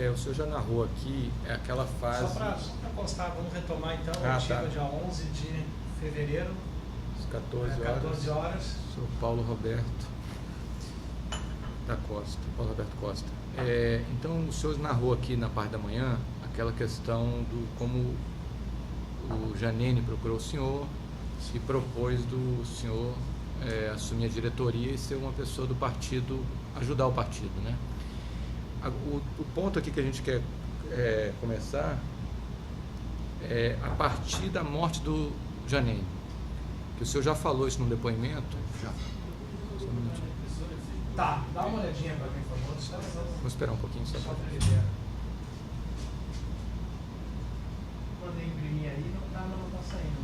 o senhor já narrou aqui aquela fase... Só para constar, vamos retomar então, tá. dia 11 de fevereiro, às 14 horas. Sou Paulo Roberto da Costa, Paulo Roberto Costa. Então, o senhor narrou aqui na parte da manhã aquela questão do como o Janine procurou o senhor e propôs do senhor assumir a diretoria e ser uma pessoa do partido, ajudar o partido, né? O ponto aqui que a gente quer começar é a partir da morte do Janine, que o senhor já falou isso num depoimento. Já. Só um minutinho. Tá, dá uma olhadinha para mim, por favor. Vamos esperar um pouquinho só para para ele ver. Quando eu imprimir aí, não tá saindo.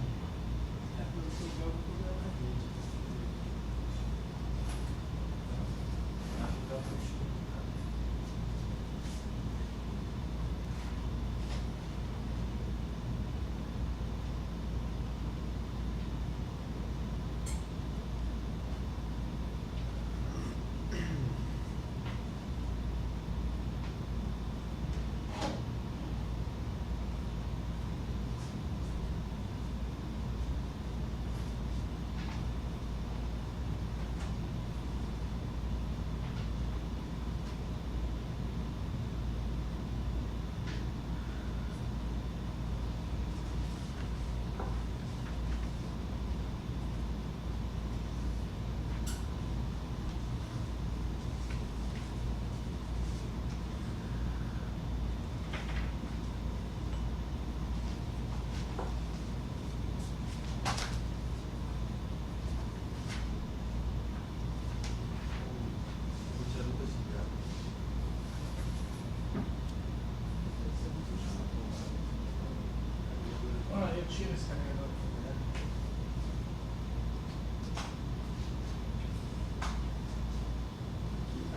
Eu tiro esse carregador.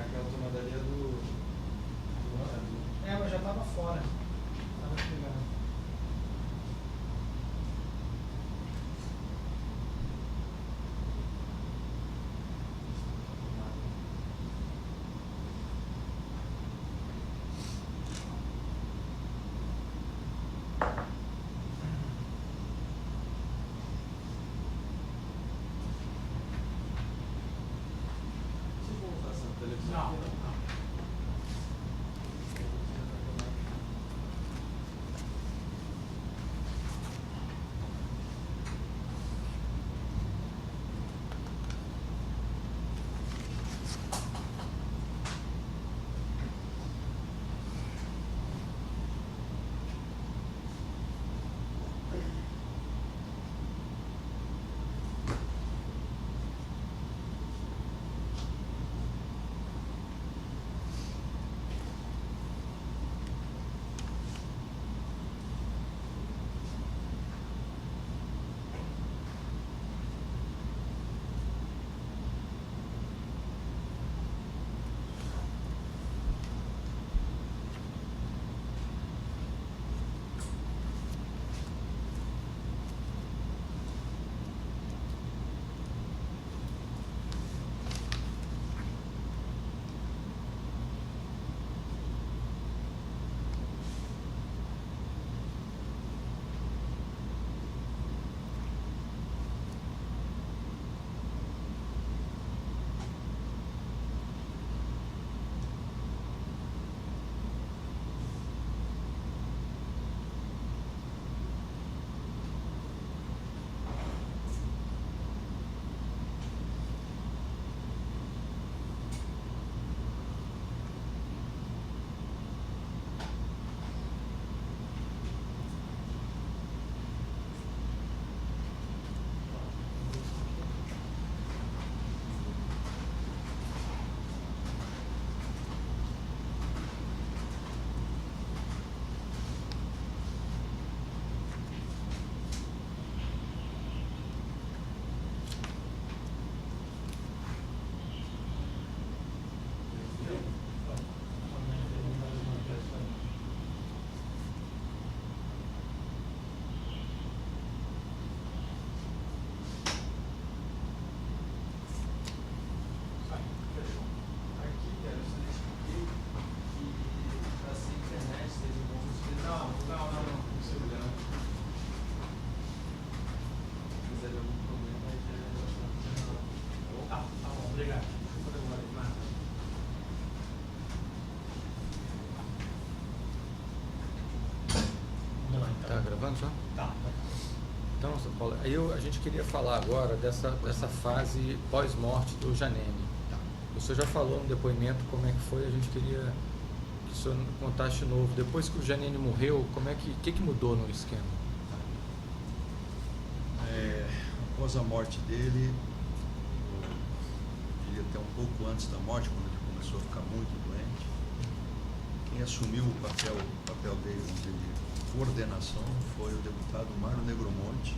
Aquela tomada ali é do Mas já estava fora. Estava pegando. Não. Aí a gente queria falar agora dessa fase pós-morte do Janene. Tá. O senhor já falou no depoimento como é que foi, a gente queria que o senhor contasse de novo. Depois que o Janene morreu, que mudou no esquema? Após a morte dele, eu diria até um pouco antes da morte, quando ele começou a ficar muito doente, quem assumiu o papel dele, vamos dizer, de coordenação foi o deputado Mário Negromonte,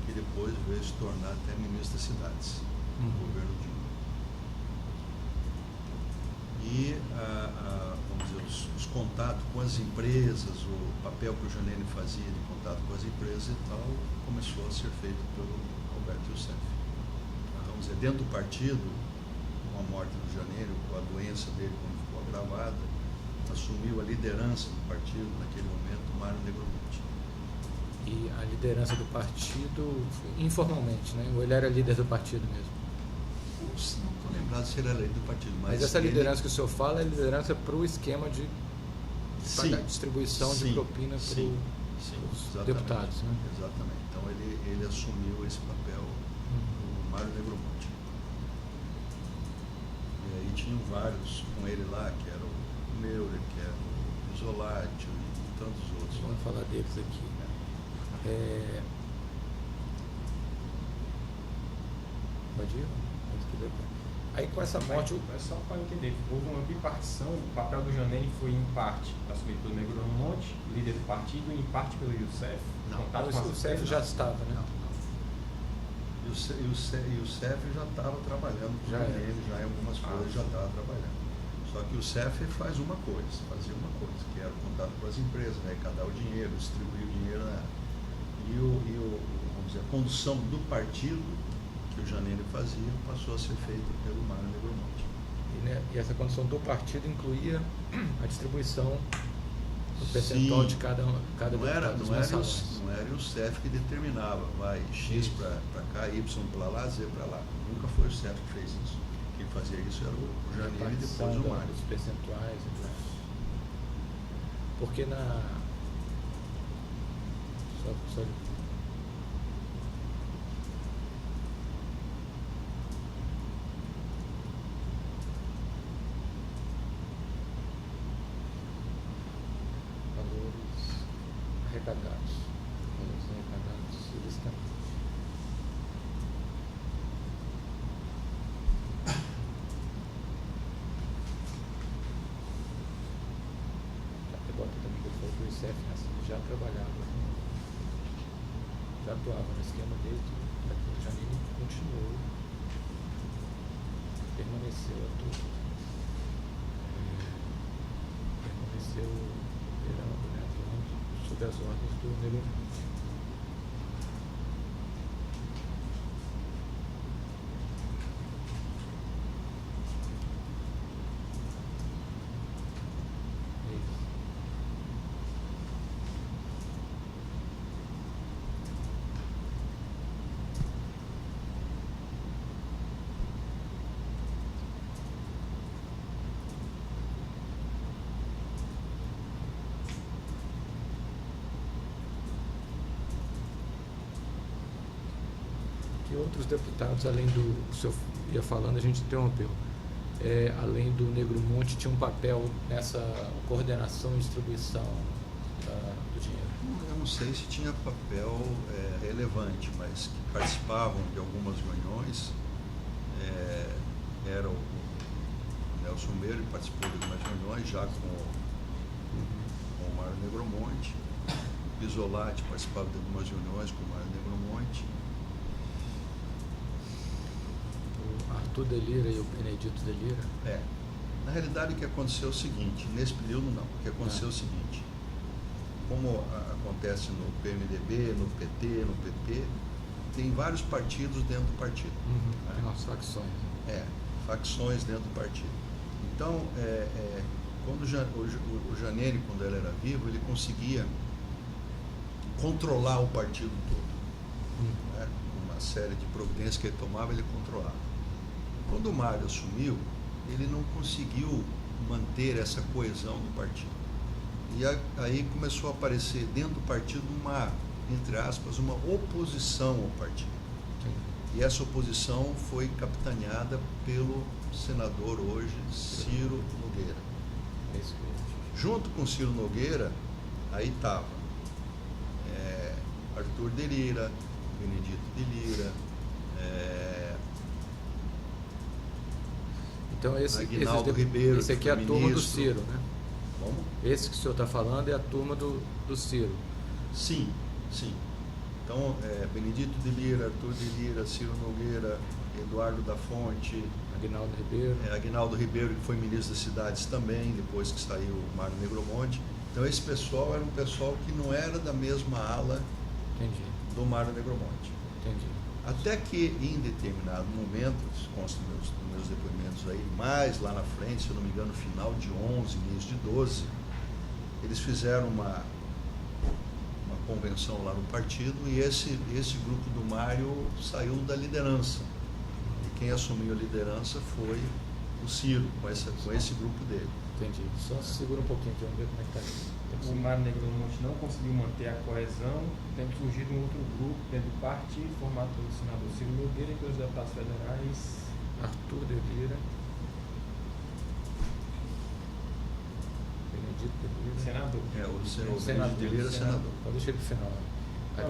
que depois veio se tornar até ministro das cidades, no governo Dilma. E, vamos dizer, os contatos com as empresas, o papel que o Janene fazia de contato com as empresas e tal, começou a ser feito pelo Roberto Youssef. Então, vamos dizer, dentro do partido, com a morte do Janene, com a doença dele quando ficou agravada, assumiu a liderança do partido naquele momento Mário Negromonte. E a liderança do partido, informalmente, né? Ou ele era líder do partido mesmo? Não estou lembrado se era lei do partido, mas essa liderança que o senhor fala é liderança para o esquema de distribuição de propina para os deputados, né? Exatamente. Então ele assumiu esse papel, o Mário Negromonte. E aí tinham vários com ele lá, que era o Neurer, que era o Isolatio e tantos outros. Vamos falar deles aqui. Pode ir? Aí com essa morte... É só para entender, houve uma bipartição, o papel do Janene foi em parte assumido pelo Negromonte, líder do partido, e em parte pelo Youssef. Não, o Youssef já estava, né? Não. E o Youssef já estava trabalhando com o Janene, já em algumas coisas já estava trabalhando. Só que o Youssef fazia uma coisa, que era o contato com as empresas, né? Arrecadar o dinheiro, distribuir o dinheiro, né? Vamos dizer, a condução do partido que o Janene fazia passou a ser feita pelo Mário Negromonte. E essa condição do partido incluía a distribuição do percentual de cada não era o CEF que determinava, vai X para cá, Y para lá, Z para lá. Nunca foi o CEF que fez isso. Quem fazia isso era o Janene e depois o Mário. Os percentuais, porque na... Só... arrecadados, eles estão. Bota também que ele falou que o ICF já trabalhava, já atuava no esquema desde o Janine, continuou, permaneceu atuando, permaneceu operando, né, atuando sob as ordens do Negromonte. E outros deputados, além do, o senhor ia falando, a gente interrompeu, além do Negromonte, tinha um papel nessa coordenação e distribuição do dinheiro? Eu não sei se tinha papel relevante, mas que participavam de algumas reuniões, era o Nelson Meire, participou de algumas reuniões já com o Mário Negromonte, o Isolati participava de algumas reuniões com o Mário Negromonte. Arthur de Lira e o Benedito de Lira? Na realidade o que aconteceu é o seguinte, nesse período não, o que aconteceu é o seguinte, como acontece no PMDB, no PT, no PP, tem vários partidos dentro do partido. Tem umas facções. Facções dentro do partido. Então, quando o Janene, quando ele era vivo, ele conseguia controlar o partido todo. Uma série de providências que ele tomava, ele controlava. Quando o Mário assumiu, ele não conseguiu manter essa coesão do partido. E aí começou a aparecer dentro do partido uma entre aspas, uma oposição ao partido. E essa oposição foi capitaneada pelo senador hoje, Ciro Nogueira. Junto com Ciro Nogueira, aí estava Arthur de Lira, Benedito de Lira, então Aguinaldo Ribeiro, esse aqui é a turma do Ciro, né? Como? Esse que o senhor está falando é a turma do Ciro. Sim, sim. Então, Benedito de Lira, Arthur de Lira, Ciro Nogueira, Eduardo da Fonte, Aguinaldo Ribeiro. Aguinaldo Ribeiro, que foi ministro das cidades também, depois que saiu o Mário Negromonte. Então, esse pessoal era um pessoal que não era da mesma ala Entendi. do Mário Negromonte. Entendi. Até que, em determinado momento, isso consta nos meus depoimentos aí, mais lá na frente, se eu não me engano, final de 11, início de 12, eles fizeram uma convenção lá no partido e esse grupo do Mário saiu da liderança. E quem assumiu a liderança foi o Ciro, com esse grupo dele. Entendi. Só segura um pouquinho aqui, vamos ver como é que está isso. O Mário Negromonte não conseguiu manter a coesão, tendo surgido um outro grupo dentro do partido, formado pelo senador Ciro Nogueira e pelos deputados federais Arthur de Lira, Benedito de Lira. senador. O senador Senador, de Lira, senador. Então deixa ele pro final.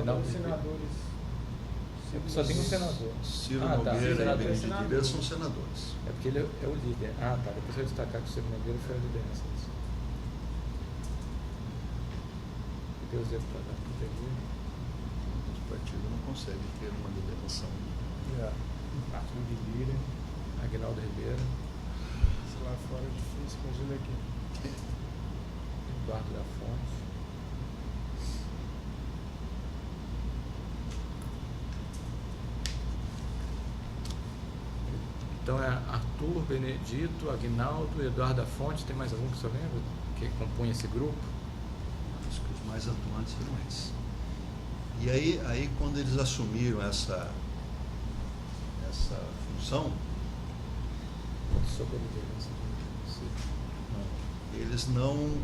Não, os senadores. Só tem um senador. Ciro Tá. Nogueira Senador e Benedito de senador. Lira são senadores. É porque ele é o líder. Ah, tá. Depois eu vou destacar que o Ciro Nogueira foi a liderança disso. E Deus deve para Arthur de Lira. O partido não consegue ter uma liderança. Arthur de Lira. Aguinaldo Ribeiro, Se lá fora é difícil, imagina aqui. Eduardo da Fonte. Então é Arthur, Benedito, Aguinaldo, Eduardo da Fonte. Tem mais algum que o senhor lembra que compunha esse grupo? Acho que os mais atuantes foram esses. E aí quando eles assumiram essa função, Sobre a liderança do Ciro. eles não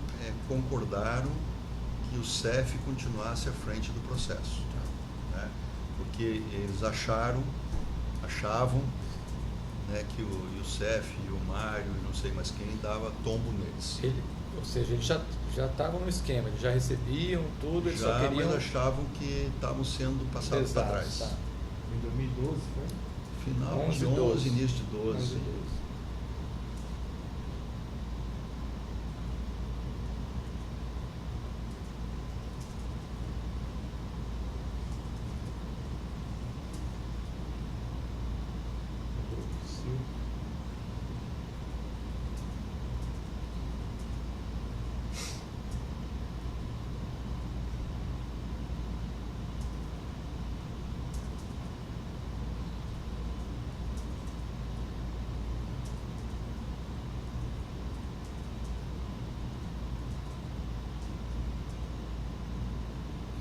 concordaram que o CEF continuasse à frente do processo, né? Porque eles achavam, né, que o Youssef e o Mário e não sei mais quem dava tombo neles. Ou seja, eles já estavam no esquema, eles já recebiam tudo, eles só queriam... Mas achavam que estavam sendo passados para trás. Tá. Em 2012, foi? Final 11, de 11, 12. início de 12. 11 e 12.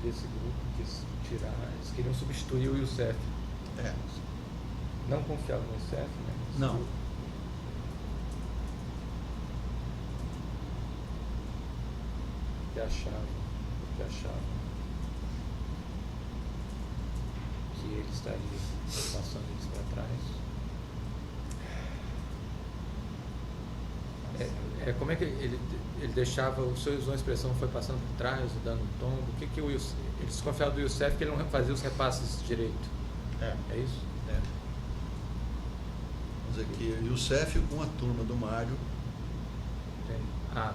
Esse grupo quis tirar, eles queriam substituir o Youssef. Não confiavam no Youssef, né? Não. Porque achavam que ele estaria passando eles para trás. Como é que ele deixava, o senhor usou a expressão, foi passando por trás, dando um tombo? O que o Youssef, ele desconfiava do Youssef que ele não fazia os repasses direito? É isso? Vamos dizer que o Youssef com a turma do Mário Tá.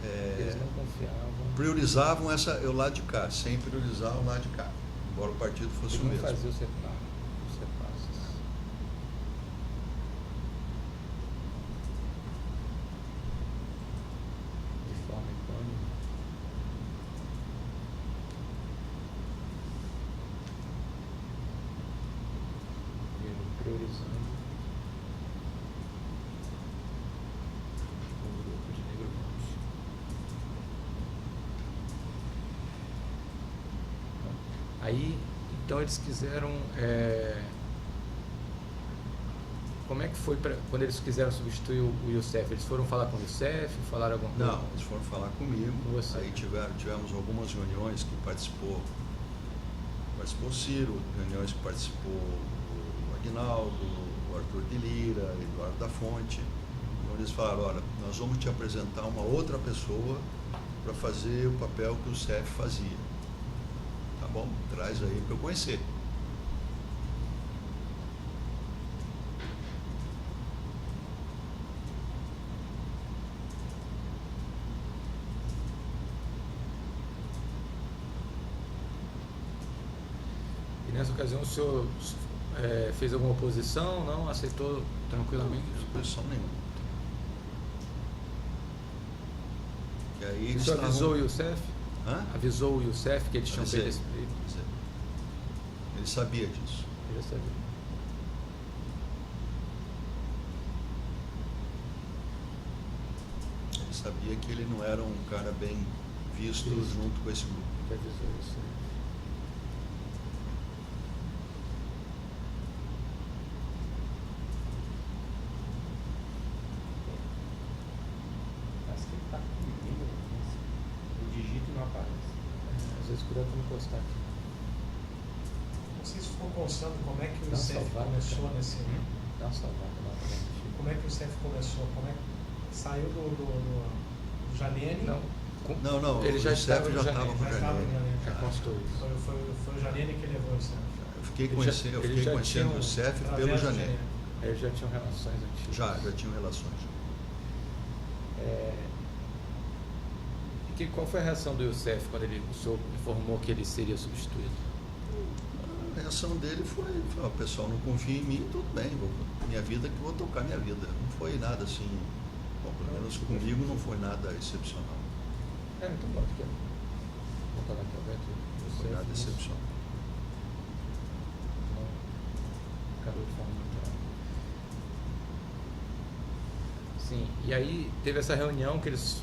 Eles não confiavam. priorizavam o lado de cá, sem priorizar o lado de cá, embora o partido fosse Ele o não mesmo. fazia os repasses. De forma econômica. Priorizando o grupo de Negromonte. Aí, então eles quiseram, como é que foi quando eles quiseram substituir o Youssef? Eles foram falar com o Youssef, falaram alguma coisa? Não, eles foram falar comigo, Com você. aí tivemos algumas reuniões que participou participou o Ciro, reuniões que participou o Aguinaldo, o Arthur de Lira, Eduardo da Fonte, onde eles falaram, olha, nós vamos te apresentar uma outra pessoa para fazer o papel que o CEF fazia. Tá bom? Traz aí para eu conhecer. E nessa ocasião o senhor fez alguma oposição? Não? Aceitou tranquilamente? Não, oposição nenhuma. E aí eles o senhor avisou o Youssef? Hã? Avisou o Youssef que eles tinham Avisei. feito esse pedido? Ele sabia disso. Ele já sabia. Ele sabia que ele não era um cara bem visto Isso. junto com esse grupo. Ele avisou isso. Parece que ele tá comigo, o digito não aparece. Às vezes cuidado para não postar aqui. Não sei se ficou constando como é que o Dá uma CEF salvada, começou cara. nesse. Dá uma salvada lá pra gente. Como é que o CEF começou? Como é que saiu do Janene? Não. Não, Ele já o CEF estava no já estava Janene. com o Já estava no Janene. Janene. Já constou isso. Foi o Janene que levou o CEF. Eu fiquei Ele conhecendo, já- ele já tinha o CEF Através pelo do Janene. Eles já tinham relações antigas. Já tinham relações. Qual foi a reação do Youssef quando o senhor informou que ele seria substituído? A reação dele foi, o pessoal não confia em mim, tudo bem, minha vida que eu vou tocar minha vida. Não foi nada assim, bom, pelo menos comigo não foi nada excepcional. Então bota aqui. Vou botar aqui, Alberto. Não foi nada excepcional. Não. Acabou de falar muito. Sim, e aí teve essa reunião que eles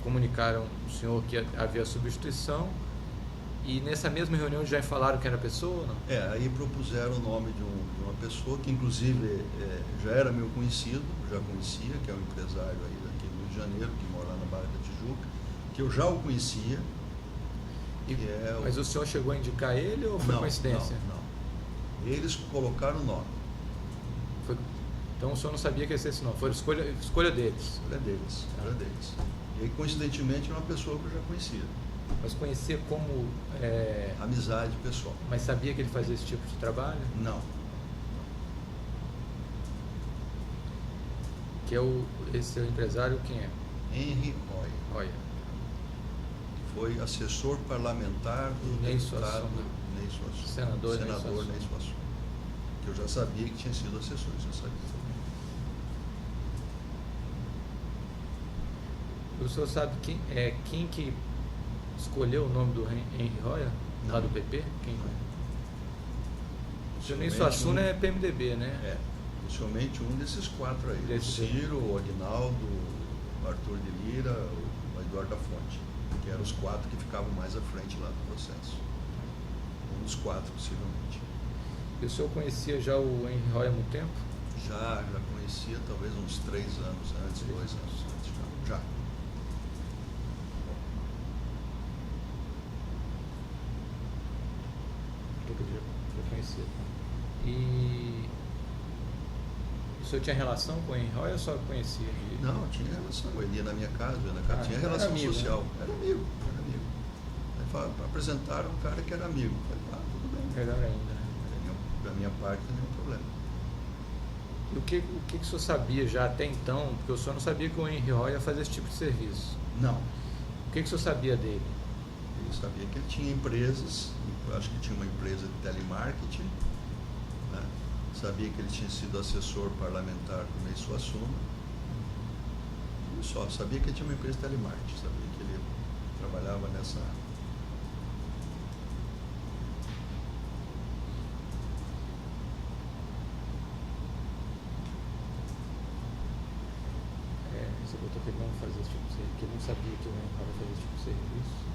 comunicaram o senhor que havia substituição, e nessa mesma reunião já falaram que era a pessoa ou não? Aí propuseram o nome de uma pessoa que inclusive já era meu conhecido, já conhecia, que é um empresário aí daqui do Rio de Janeiro, que mora lá na Barra da Tijuca, que eu já o conhecia. Mas o senhor chegou a indicar ele ou foi coincidência? Não. Eles colocaram o nome. Então o senhor não sabia que ia ser esse nome, foi escolha deles. Escolha deles. E aí, coincidentemente, é uma pessoa que eu já conhecia. Mas conhecia como... Amizade pessoal. Mas sabia que ele fazia esse tipo de trabalho? Não. Que é esse seu empresário, quem é? Henry Roy. Olha. Foi assessor parlamentar do Ney deputado Suassuna. Ney Suassuna. Senador Ney Ney Suassuna. Que eu já sabia que tinha sido assessor, já sabia. O senhor sabe quem que escolheu o nome do Henry Roya, lá do PP? Quem? O Ney Suassuna é PMDB, né? Possivelmente um desses quatro aí. O Desse Ciro, o Aguinaldo, o Arthur de Lira, o Eduardo da Fonte, que eram os quatro que ficavam mais à frente lá do processo. Um dos quatro, possivelmente. E o senhor conhecia já o Henry Roya há muito tempo? Já conhecia talvez uns 3 anos antes, 2 anos antes. Já. Eu conhecia. E o senhor tinha relação com o Henry Roya ou só conhecia? Não, tinha relação. Ele ia na minha casa, eu ia na casa. Tinha era relação amigo, social. né? Era amigo. Aí apresentaram um cara que era amigo. Eu falei, tudo bem. Melhor ainda, né? Da minha parte, nenhum problema. E o que o senhor sabia já até então? Porque o senhor não sabia que o Henry Roya fazia esse tipo de serviço. Não. O que o senhor sabia dele? Eu sabia que ele tinha empresas, eu acho que tinha uma empresa de telemarketing, né? Sabia que ele tinha sido assessor parlamentar do Ney Suassuna. E só sabia que ele tinha uma empresa de telemarketing, sabia que ele trabalhava nessa área. Você botou que ele não fazia esse tipo de serviço, que ele não sabia que o Henry Roya fazia esse tipo de serviço.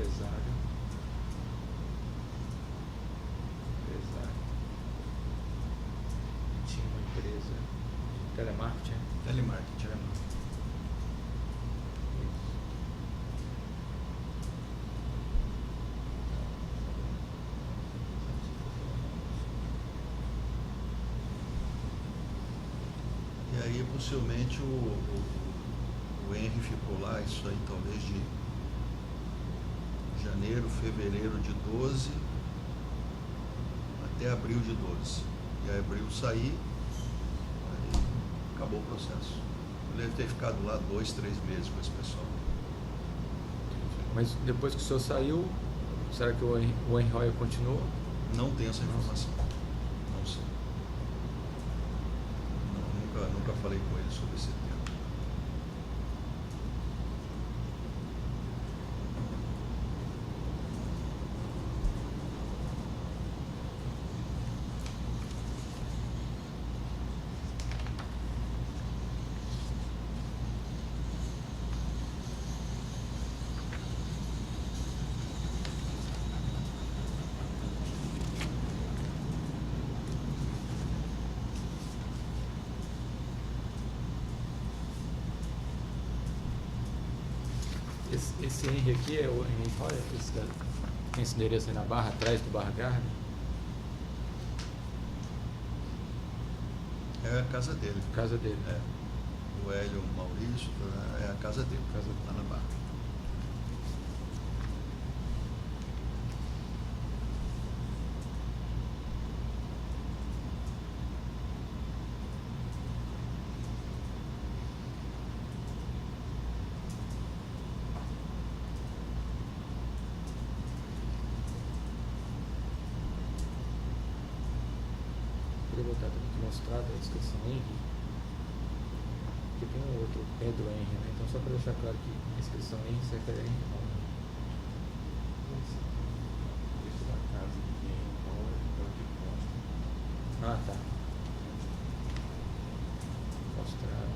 Empresário. Tinha uma empresa de telemarketing. Telemarketing. E aí, possivelmente, o Henry ficou lá, isso aí talvez de janeiro, fevereiro de 12 até abril de 12. E aí abril sair, aí acabou o processo. Ele deve ter ficado lá 2, 3 meses com esse pessoal. Mas depois que o senhor saiu, será que o Henry Hoyer continuou? Não tenho essa informação. Não sei. Nunca falei com ele sobre esse tema. Esse Henry aqui é o Henry Hoyer, tem esse endereço aí na barra, atrás do Barra Garden. É a casa dele. Casa dele. É. O Hélio Maurício, é a casa dele. Lá na barra. Queria botar aqui mostrado a descrição Henry, porque tem um outro Pedro Henry, né? Então só para deixar claro que a inscrição Henry se refere a Henry Hoyer. Isso da casa de quem mora, é o que consta. Ah, tá. Mostrado.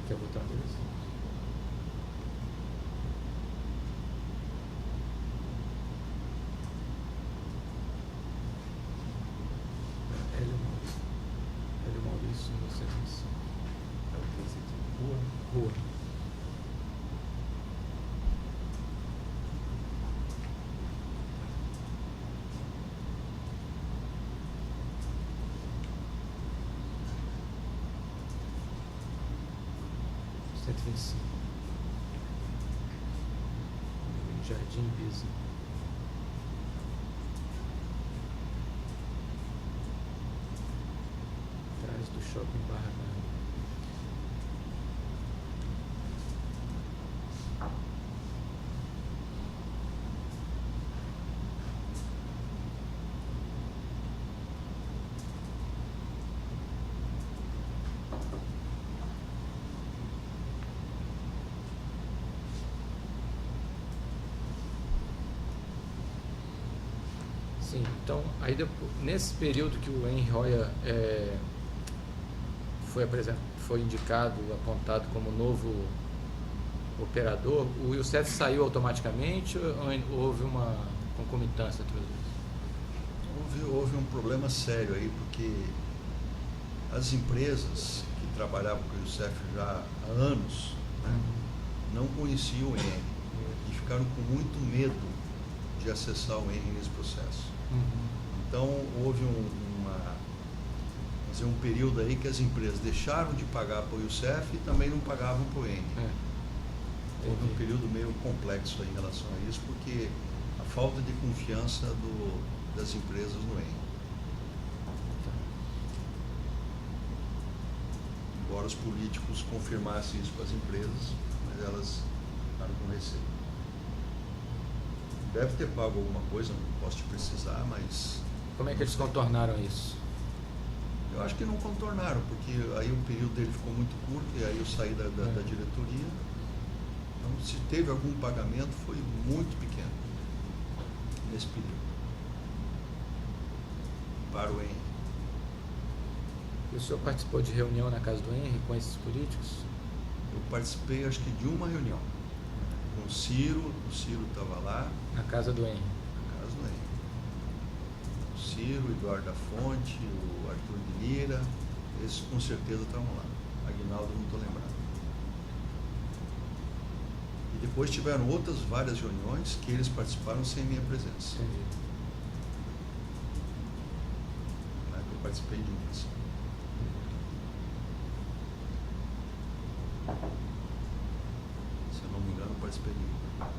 Quer botar deles? Hélio Maurício, 1905. É o que você tem. Rua. Jardim Bisa. Atrás do shopping Barra Garden. Sim, então, aí depois, nesse período que o Henry Hoyer foi indicado, apontado como novo operador, o Youssef saiu automaticamente ou houve uma concomitância entre os dois? Houve um problema sério aí, porque as empresas que trabalhavam com o Youssef já há anos, né, não conheciam o Henry e ficaram com muito medo de acessar o Henry nesse processo. Então houve um período aí que as empresas deixaram de pagar para o Youssef e também não pagavam para o Henry. Houve um período meio complexo aí em relação a isso, porque a falta de confiança das empresas no Henry. Embora os políticos confirmassem isso para as empresas, mas elas ficaram com receio. Deve ter pago alguma coisa, não posso te precisar, mas... Como é que eles contornaram isso? Eu Eu acho que não contornaram, porque aí o período dele ficou muito curto e aí eu saí da diretoria. Então, se teve algum pagamento, foi muito pequeno nesse período. Para o Henry. E o senhor participou de reunião na casa do Henry com esses políticos? Eu participei, acho que de uma reunião com o Ciro estava lá. Na casa do Henry? Na casa do Henry. O Ciro, o Eduardo da Fonte, o Arthur de Lira, esses com certeza estavam lá. Aguinaldo não estou lembrado. E depois tiveram outras várias reuniões que eles participaram sem minha presença. Entendi. Eu participei de muitas. Se eu não me engano, eu participei de uma.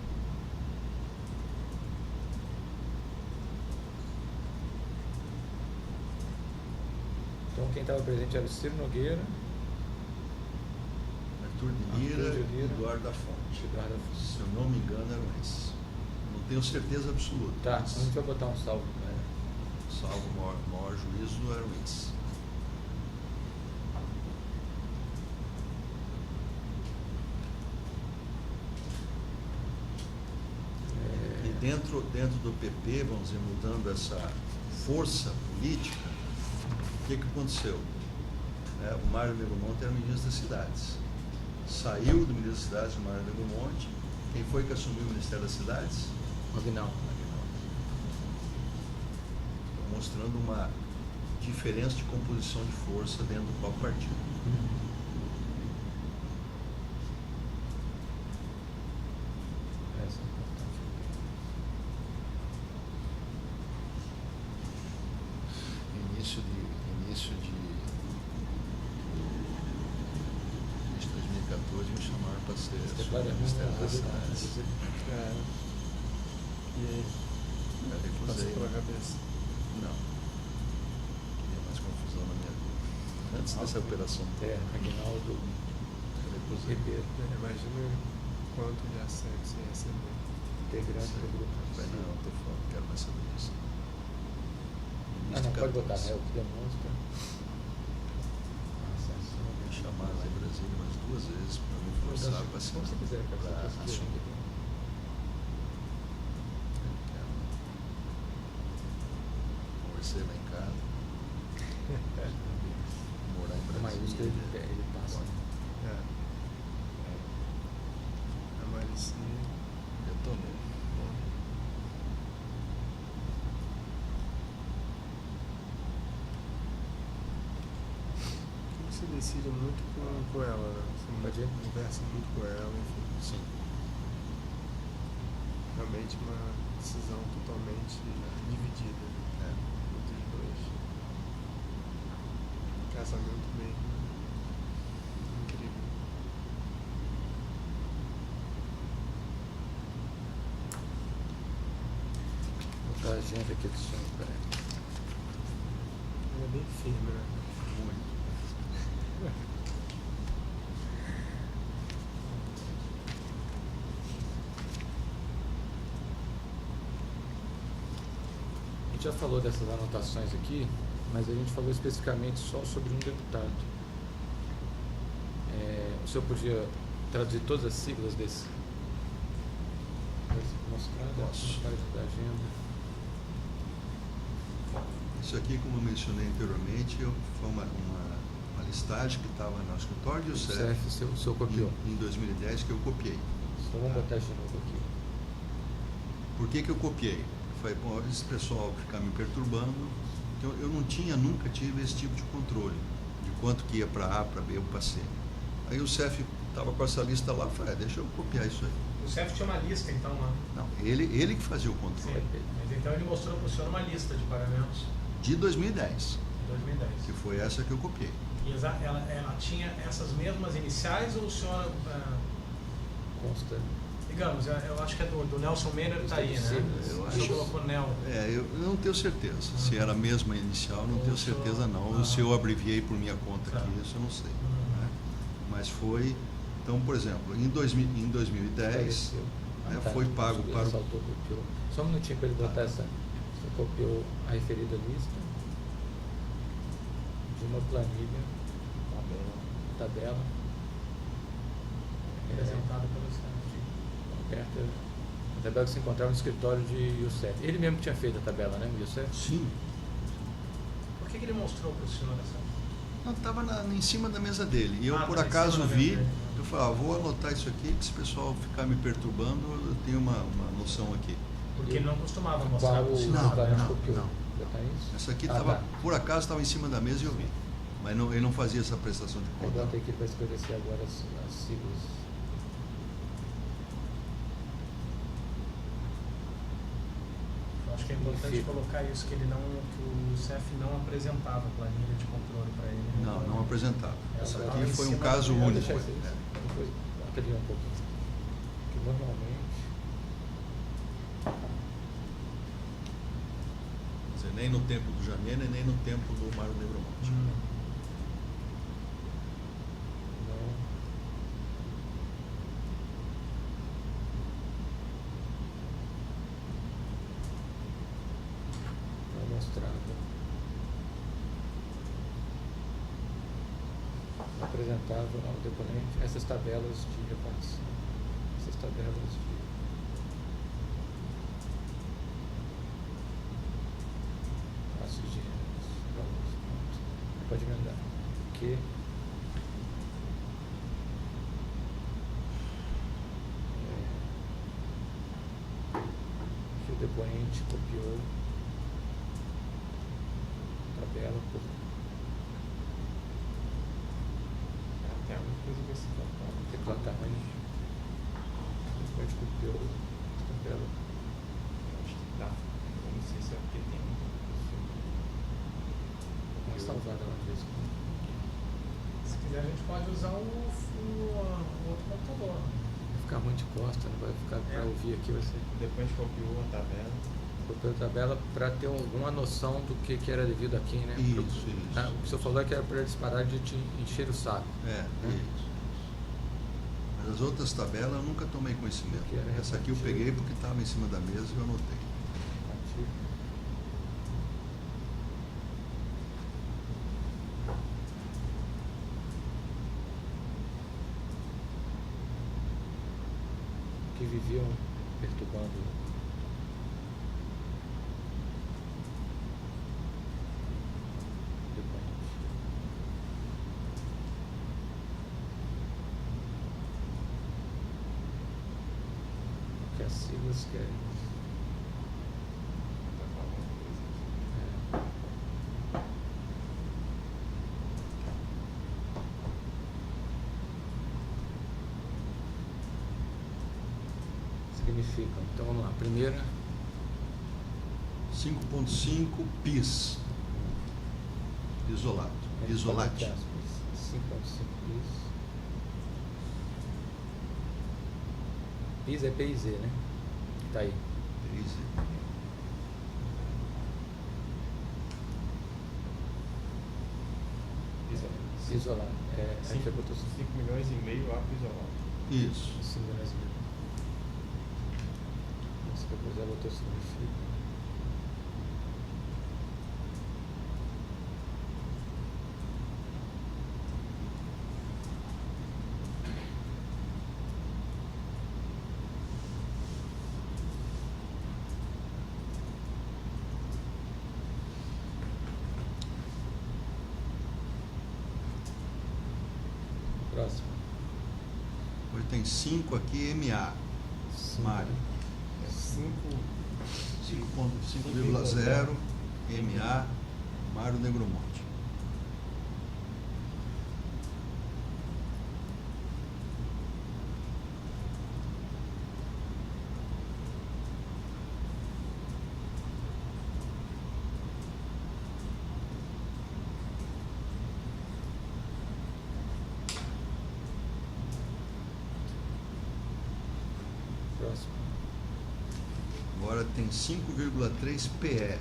Então quem estava presente era o Ciro Nogueira, Arthur de Lira e Eduardo da Fonte. Eduardo da Fonte. Se eu não me engano, eram esses. Não tenho certeza absoluta. Tá, mas, a gente vai botar um salvo. salvo o maior juízo, eram esses. E dentro do PP, vamos dizer, mudando essa força política, o que aconteceu? O Mário Negromonte era ministro das Cidades. Saiu do ministro das Cidades, o Mário Negromonte. Quem foi que assumiu o Ministério das Cidades? Aguinaldo. Mostrando uma diferença de composição de força dentro do próprio partido. Essa é importante. Início de 2014 me chamaram para ser Ministério das Cidades. E aí? Eu recusei. Passou pela cabeça? Não. Queria mais confusão na minha vida. Antes dessa operação. Aguinaldo Eu recusei. Ribeiro. Imagina quanto de assédio você recebeu. Integrante do grupo. Falei, não, tô fora, não quero mais saber disso. Não pode botar, né? O que demonstra. Me chamaram lá em Brasília umas 2 vezes para me forçar para Como você quiser, cara. assumir. Conversei lá em casa. Morar em A maiúscula Brasília. ele passa. A Marici. Detonei. Você decide muito com ela, né? Pode ir? Você conversa muito com ela, enfim. Sim. Realmente uma decisão totalmente dividida entre os dois. Casamento bem incrível. Vou botar a agenda aqui do senhor, peraí. Ela é bem firme, né? Muito. A gente já falou dessas anotações aqui, mas a gente falou especificamente só sobre um deputado. O senhor podia traduzir todas as siglas desse? Mostrar Posso. da agenda. Isso aqui, como eu mencionei anteriormente, foi uma listagem que estava no escritório de O UCEF CEF, o senhor copiou. em 2010 que eu copiei. Só vamos botar de novo aqui. Por que eu copiei? Eu falei, bom, esse pessoal ficar me perturbando, eu nunca tive esse tipo de controle, de quanto que ia para A, para B ou para C. Aí o CEF estava com essa lista lá, eu falei, deixa eu copiar isso aí. O CEF tinha uma lista, então, lá. Não, ele que fazia o controle. Sim. Mas então ele mostrou para o senhor uma lista de pagamentos De 2010, de 2010. que foi essa que eu copiei. E ela tinha essas mesmas iniciais ou o senhor, Consta. digamos, eu acho que é do Nelson Meira, está aí, né? Eu O acho. senhor colocou Nel. Eu não tenho certeza. Se era a mesma inicial, não tenho certeza não. Ou se eu abreviei por minha conta aqui, isso eu não sei. Né? Mas foi. Então, por exemplo, em 2010, foi pago para o. Copiou. Só um minutinho para ele botar essa. Você copiou a referida lista. De uma planilha, tabela Apresentado pelo CEF. aberta, a tabela que se encontrava no escritório de Youssef. Ele mesmo tinha feito a tabela, né, Youssef? Sim. Por que ele mostrou para o senhor essa? Não, estava em cima da mesa dele. E eu, por tá em acaso, cima da vi. mesa dele. Eu falei, vou anotar isso aqui, que se o pessoal ficar me perturbando, eu tenho uma noção aqui. Porque ele não costumava mostrar Qual para o o senhor. Não, Valente não, copiou? não. Já tá isso? Essa aqui, Tá. por acaso, estava em cima da mesa e eu vi. Mas não, ele não fazia essa prestação de Eu conta. botei aqui para esclarecer agora as siglas. Eu acho que é importante Fica. colocar isso, que o CEF não apresentava planilha de controle para ele. Não apresentava. Essa Essa tava aqui em foi um cima caso da mesa. Vou único. deixar isso aí. Depois bateria um pouquinho. Que normalmente. Quer dizer, nem no tempo do Jamena, nem no tempo do Mário Negromonte. Não. Não mostrava. Não apresentava ao deponente essas tabelas de repartição. Essas tabelas de. Classes de valores. Pronto. Pode emendar. Que o depoente copiou a tabela por Até uma coisa que se declaramente. O depoente copiou a tabela. acho que dá. Eu não sei se é porque tem Vou salvar ela mesmo. Se quiser, a gente pode usar o outro computador. Vai ficar muito de costa, não vai ficar para ouvir aqui, vai ser. Depois copiou a tabela. Copiou a tabela para ter alguma noção do que era devido aqui, né? Isso. O que o senhor falou é que era para eles pararem de te encher o saco. Isso. Mas as outras tabelas eu nunca tomei conhecimento. Que era Essa aqui eu repartido. peguei porque estava em cima da mesa e eu anotei. Que viviam perturbando o depoente. Que as siglas querem. Tá falando coisa. Significam. Então vamos lá. Primeira, 5.5 PIS. Isolado. Isolate. 5.5 PIS. PIS é PIZ, né? Tá aí. Isolado. A gente já botou 5 milhões e meio água isolado. Isso. 5 milhões e meio. Nossa, depois já botou significa. Próximo. Hoje tem 5 aqui, MA. Mário. 5.5,0 MA, Mário Negromonte. Próximo. Agora tem 5,3 PE.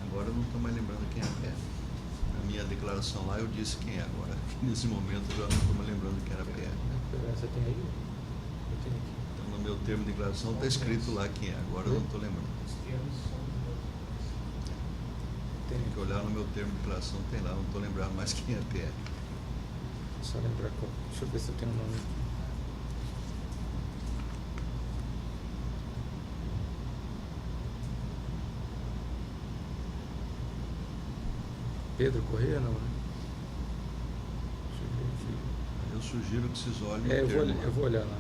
Agora eu não estou mais lembrando quem é PE. Na minha declaração lá eu disse quem é. Agora, nesse momento, eu já não estou mais lembrando quem era PE. Você tem aí? Eu tenho aqui. Então, no meu termo de declaração está escrito lá quem é. Agora eu não estou lembrando. Os termos são tem. Tem que olhar no meu termo de operação, tem lá, não estou lembrando mais quem é PL. Só lembrar qual. Deixa eu ver se eu tenho o nome. Pedro Corrêa, não, né? Deixa eu ver aqui. Eu sugiro que vocês olhem É, o termo lá. eu vou olhar lá.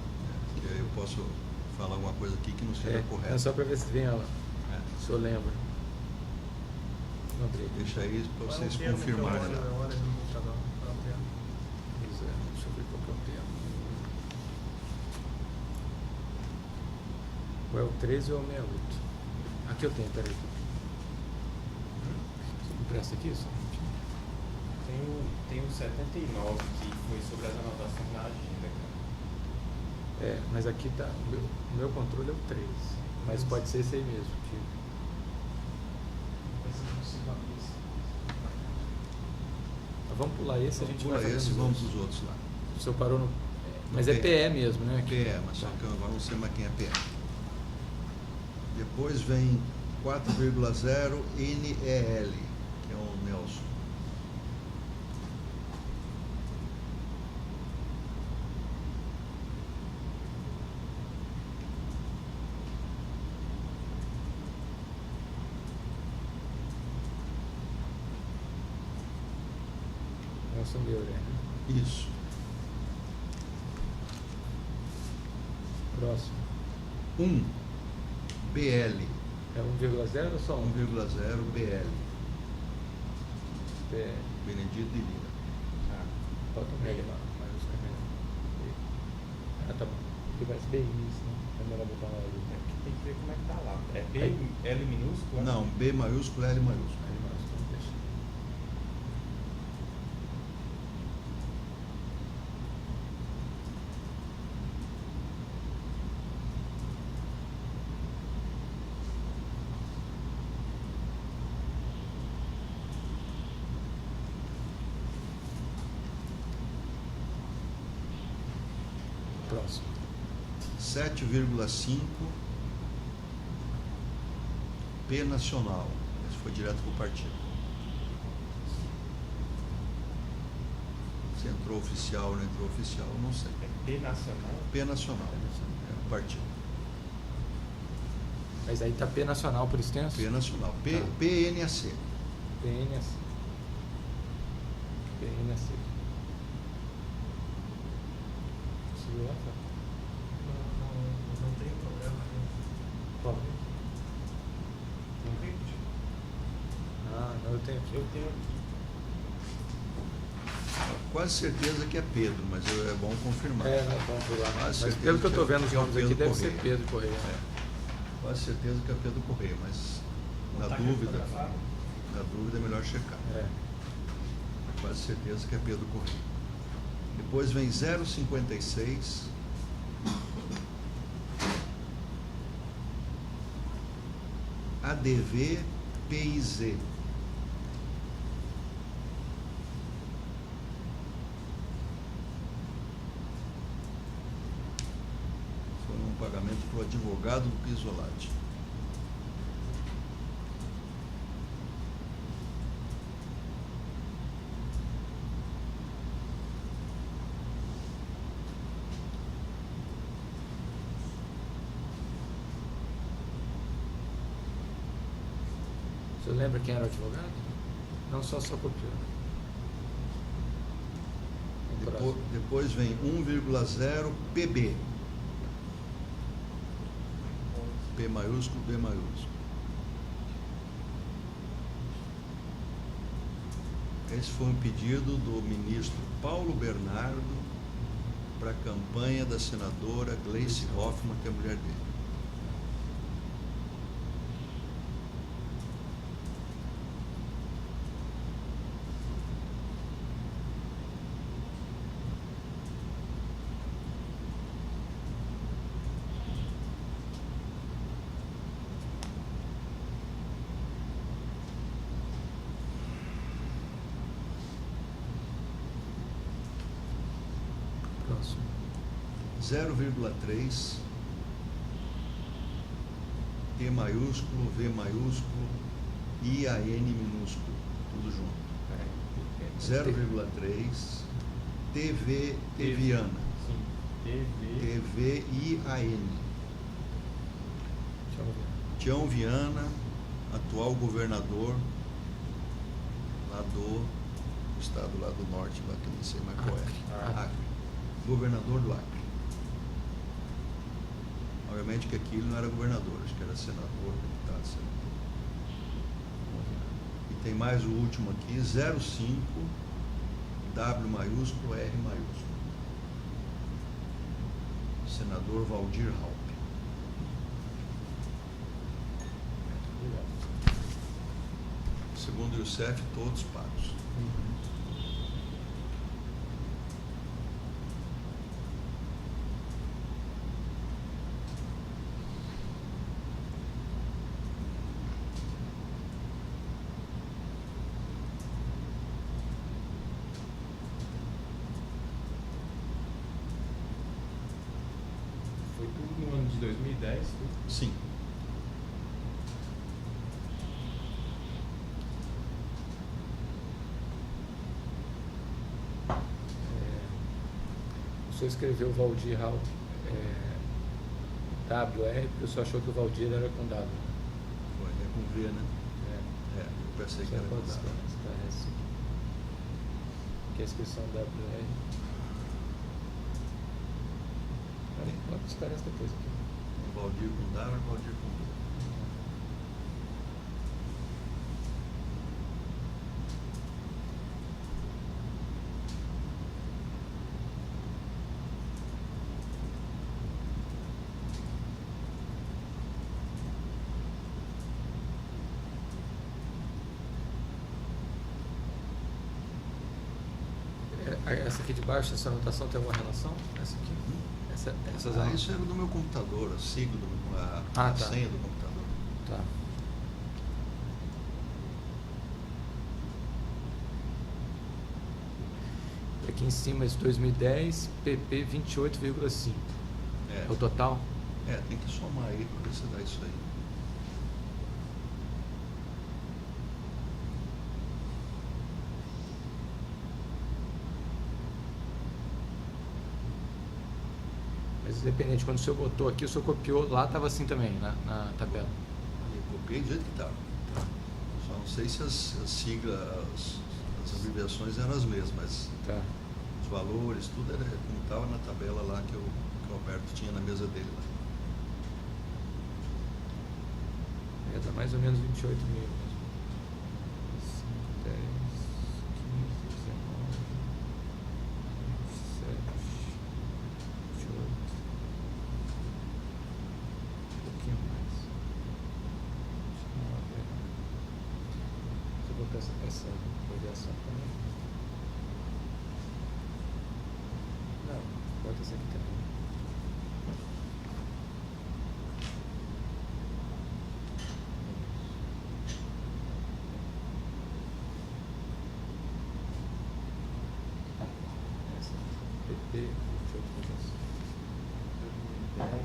Que aí eu posso falar alguma coisa aqui que não seja correta. É só para ver se vem ela. É. Se eu lembro. Não abri aqui. Deixa aí para Qual é o vocês termo que eu confirmarem olho lá. na hora no computador? Qual é o termo? Pois é, deixa eu ver qual que é o termo. Ou é o 13 ou é o 68? Aqui eu tenho, peraí. Você me presta aqui, só? Tem um 79 que foi sobre as anotações na agenda, cara. É, mas aqui tá. O meu controle é o 13. Mas pode ser esse aí mesmo. Depois eu consigo abrir isso. Mas vamos pular esse, a gente vai Pula fazendo esse e os vamos outros. para os outros lá. O senhor parou no. Mas é PE. PE mesmo, né? PE, mas só que agora não sei mais quem é PE. Depois vem 4,0 NEL, que é o Nelson. Nelson Beuré, né? Isso. Próximo. 1 BL. É 1,0 ou só 1? 1,0 BL. PE. Benedito de Lira. Ah, bota um L lá, mas os caminhos. Ah, tá bom. Porque parece bem isso, né? É melhor botar um L. É porque tem que ver como é que tá lá. É B, Aí. L minúsculo? Não, B maiúsculo, L maiúsculo. Aí, mas então deixa. Próximo. 7,5 P nacional. Esse foi direto para o partido. Se entrou oficial ou não entrou oficial, não sei. É P nacional? P nacional. É o partido. Mas aí tá P nacional por extenso? P nacional. Tá. PNAC. PNAC. PNAC. Conseguiu lá? Tá? Não tem problema. Qual? Não tem? Ah, não, eu tenho aqui. Eu tenho. Quase certeza que é Pedro, mas é bom confirmar. É, não, vamos por lá. Mas certeza pelo que eu estou que é- vendo os que é o nomes aqui, Pedro deve ser Correia. Pedro Correia. É. Quase certeza que é Pedro Correia, mas na Tá aqui dúvida, fotografado? é melhor checar. É. Quase certeza que é Pedro Correia. Depois vem 0,56. ADV PIZ. Foi um pagamento para o advogado do Pisolati. Você lembra quem era o advogado? Não, só copiou. O próximo. Depois vem 1,0 PB. P maiúsculo, B maiúsculo. Esse foi um pedido do ministro Paulo Bernardo para a campanha da senadora Gleice Hoffmann, que é a mulher dele. Próximo. 0,3 T maiúsculo, V maiúsculo, IAN minúsculo, tudo junto. 0,3 TViana. Sim. TViAN. Tião Viana, atual governador lá do estado lá do norte, lá que eu não sei mais qual é. Acre. Governador do Acre. Obviamente que aqui ele não era governador, acho que era senador, deputado, senador. E tem mais o último aqui, 05 W maiúsculo R maiúsculo. Senador Valdir Raup. Segundo o Youssef, todos pagos. Foi tudo no ano de 2010? Sim. O senhor escreveu Valdir Raup WR, porque o senhor achou que o Valdir era com W. Foi, é com V, né? Eu pensei que era com W. Esclarece que a inscrição WR. Pode esclarecer depois aqui. Valdir com W, Valdir com V. Essa aqui de baixo, essa anotação tem alguma relação? Essa aqui? Essas Isso era do meu computador, a sigla, a tá. senha do computador. Tá. Aqui em cima, esse 2010, PP 28,5. É o total? Tem que somar aí para ver se dá isso aí. Mas independente, quando o senhor botou aqui, o senhor copiou, lá estava assim também, na tabela. Eu copiei do jeito que estava. Só não sei se as siglas, as abreviações eram as mesmas, mas os valores, tudo era como estava na tabela lá que o Alberto tinha na mesa dele lá. Dá mais ou menos 28 mil mesmo. 5, 10, 15, 19, 27, 28. Um pouquinho mais. 19. Deixa eu botar essa variação também. Não, bota essa aqui também. PP, 28 milhões. 2010.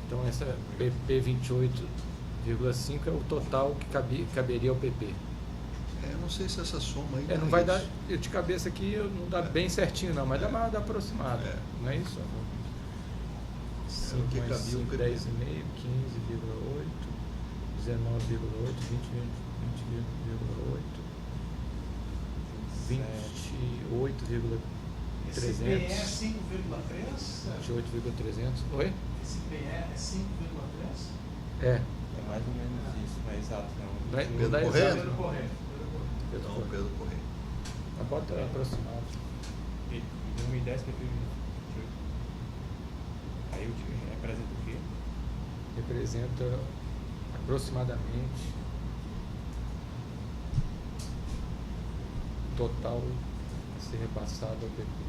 Então essa PP 28,5 é o total que caberia ao PP. Eu não sei se essa soma aí. Não vai dar. Eu de cabeça aqui não dá bem certinho não, mas dá mais aproximado. Não é isso? 5 mais 5, 10,5, 15,8, 19,8, 20,8, 28,300. Esse PE é 5,3? 28,300. Oi? Esse PE é 5,3? É. É mais ou menos isso, não é exato não. Pedro dá Corrêa? exato. Não, Pedro Corrêa. Mas bota aproximado. E 2010 PP 28. Aí o time representa o quê? Representa aproximadamente o total a ser repassado ao PP.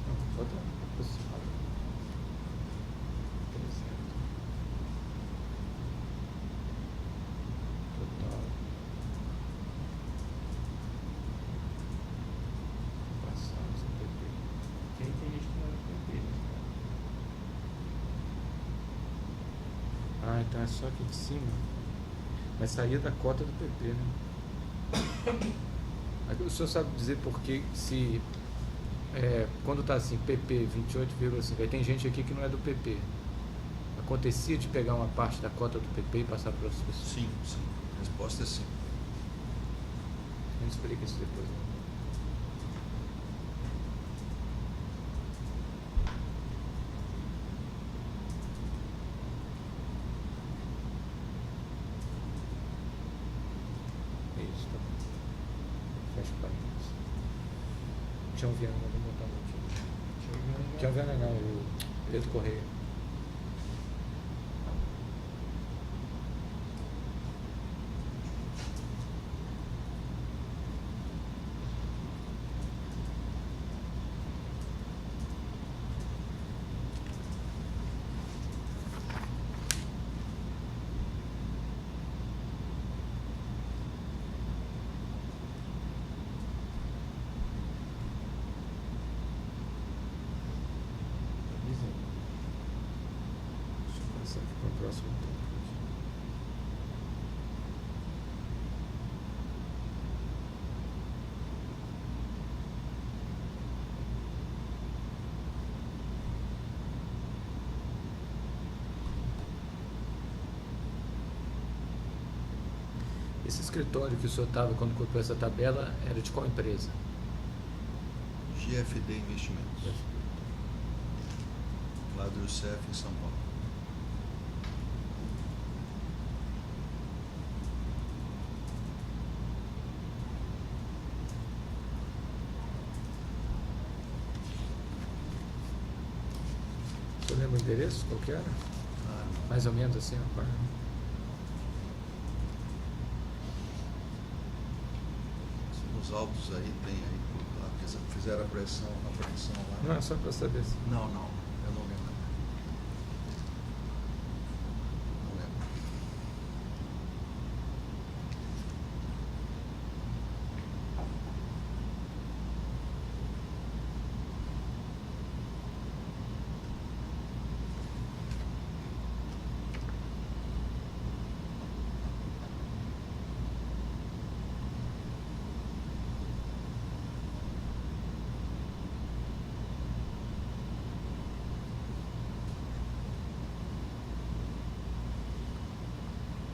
Não, bota aproximado. Total então é só aqui de cima. Mas saía da cota do PP, né? O senhor sabe dizer por que se... quando está assim, PP 28,5, aí tem gente aqui que não é do PP. Acontecia de pegar uma parte da cota do PP e passar para outras pessoas? Sim. A resposta é sim. A gente explica isso depois. Né? Isso, tá bom. Fecha o parênteses. Tião Viana, vamos botar um aqui. Tião Viana não, o Pedro Correia. Para o próximo tempo. Esse escritório que o senhor estava quando copiou essa tabela era de qual empresa? GFD Investimentos. Lá do Youssef, em São Paulo. O senhor lembra o endereço? Qual que era? Não. Mais ou menos assim, ó. Os autos aí tem aí, lá, fizeram a apreensão lá. Não, é só para saber se... Não, eu não lembro. Não lembro.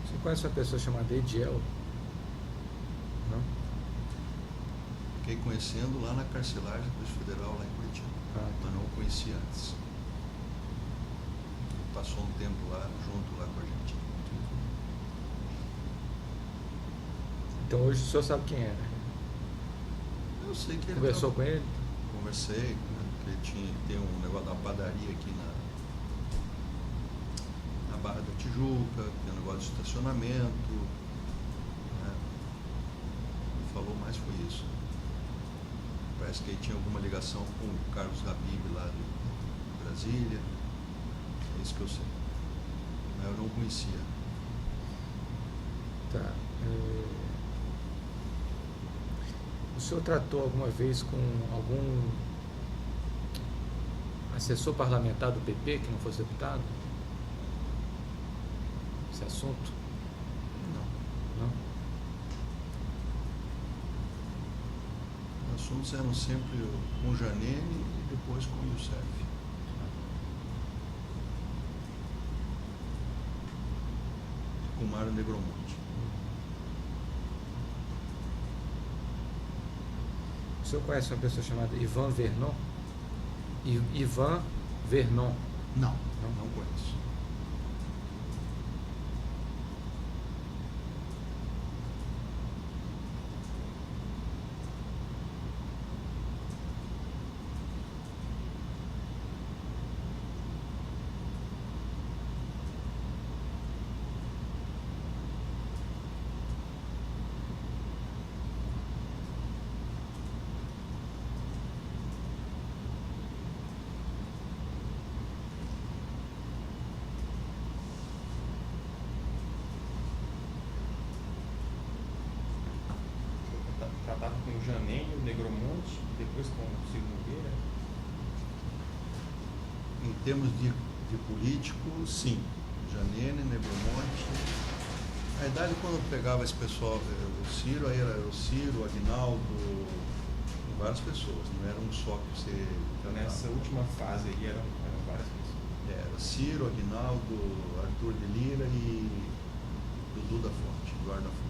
Você conhece uma pessoa chamada Ediel? Não? Fiquei conhecendo lá na carcelagem da Polícia Federal, lá em Curitiba. Mas não o conhecia antes. Passou um tempo lá, junto lá com a gente. Então hoje o senhor sabe quem era? Eu sei que ele Conversou com ele? Conversei, né, porque tem um negócio da padaria aqui na Barra da Tijuca, tem um negócio de estacionamento. Né? Ele falou mais foi isso. Parece que ele tinha alguma ligação com o Carlos Habib lá de Brasília. É isso que eu sei. Mas eu não conhecia. Tá. O senhor tratou alguma vez com algum assessor parlamentar do PP que não fosse deputado? Esse assunto? Não. Não? Os assuntos eram sempre com o Janene e depois com o Youssef. E com o Mário Negromonte. O senhor conhece uma pessoa chamada Ivan Vernon? Ivan Vernon. Não conheço. Tratava com o Janene, o Negromonte, depois com o Ciro Nogueira? Em termos de político, sim. Janene, Negromonte. Na idade, quando eu pegava esse pessoal, o Ciro, aí era o Ciro, o Aguinaldo, várias pessoas, não era um só que você tratava. Nessa última fase aí eram várias pessoas. Era Ciro, Aguinaldo, Arthur de Lira e Dudu da Fonte, Eduardo da Fonte.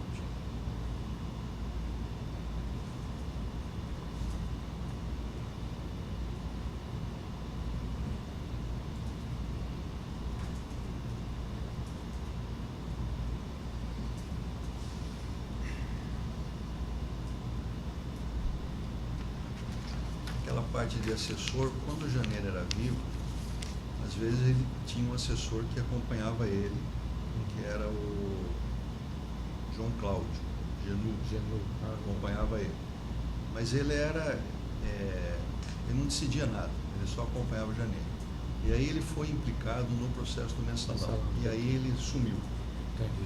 Aquela parte de assessor, quando o Janeiro era vivo, às vezes ele tinha um assessor que acompanhava ele, que era o João Cláudio Genu, acompanhava ele. Mas ele era, ele não decidia nada, ele só acompanhava o Janeiro. E aí ele foi implicado no processo do mensalão. E aí ele sumiu,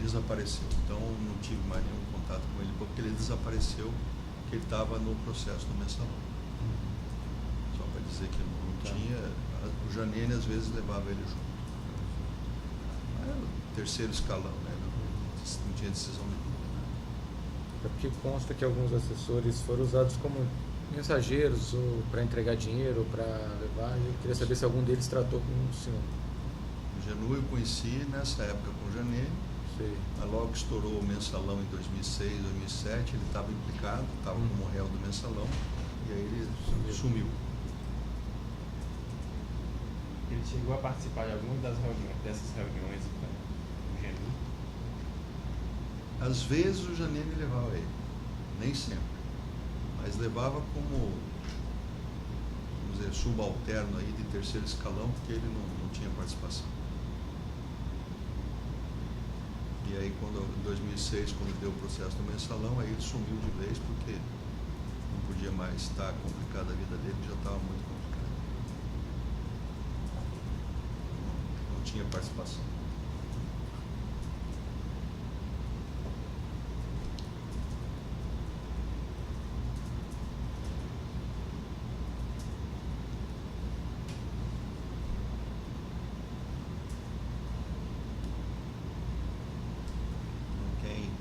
desapareceu. Então não tive mais nenhum contato com ele, porque ele desapareceu, porque ele estava no processo do mensalão. Só para dizer que não tinha, o Janene às vezes levava ele junto. Era o terceiro escalão, né? Não tinha decisão nenhuma. Né? É porque consta que alguns assessores foram usados como mensageiros ou para entregar dinheiro, ou para levar. Eu queria saber se algum deles tratou com o senhor. O Genu eu conheci nessa época com o Janene. Mas logo que estourou o mensalão em 2006, 2007, ele estava implicado, estava como réu do mensalão, e aí ele sumiu. Ele chegou a participar de algumas dessas reuniões com o Genu? Às vezes o Janene levava ele, nem sempre, mas levava como, vamos dizer, subalterno aí de terceiro escalão, porque ele não tinha participação. E aí em 2006, quando deu o processo do mensalão, aí ele sumiu de vez, porque não podia mais estar complicada a vida dele, já estava muito complicado. Não tinha participação.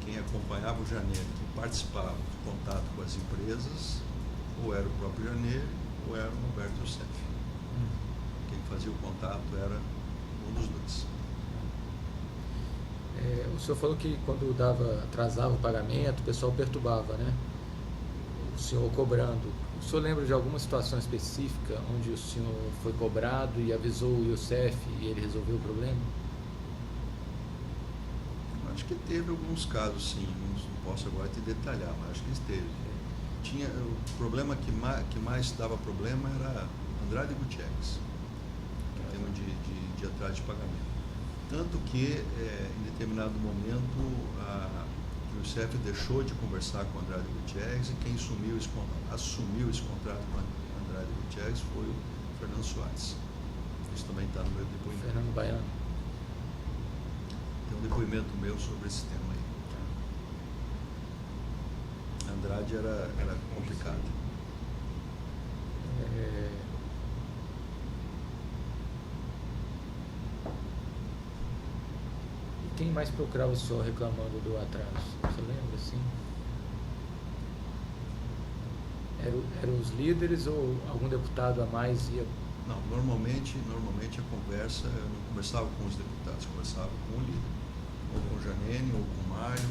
Quem acompanhava o Janeiro, que participava do contato com as empresas, ou era o próprio Janeiro, ou era o Roberto Youssef. Quem fazia o contato era um dos dois. O senhor falou que quando atrasava o pagamento, o pessoal perturbava, né? O senhor cobrando. O senhor lembra de alguma situação específica onde o senhor foi cobrado e avisou o Youssef e ele resolveu o problema? Acho que teve alguns casos, sim. Não posso agora te detalhar, mas acho que esteve. O problema que mais dava problema era Andrade Gutierrez, em termos de atraso de pagamento. Tanto que, em determinado momento, o Youssef deixou de conversar com Andrade Gutierrez, e quem assumiu esse contrato com Andrade Gutierrez foi o Fernando Soares. Isso também está no meu depoimento. Fernando Baiano. Tem um depoimento meu sobre esse tema aí. Andrade era complicado. E quem mais procurava o senhor reclamando do atraso? Você lembra, assim? Eram os líderes ou algum deputado a mais ia? Não, normalmente a conversa, eu não conversava com os deputados, conversava com o líder, ou com o Janene, ou com o Mário.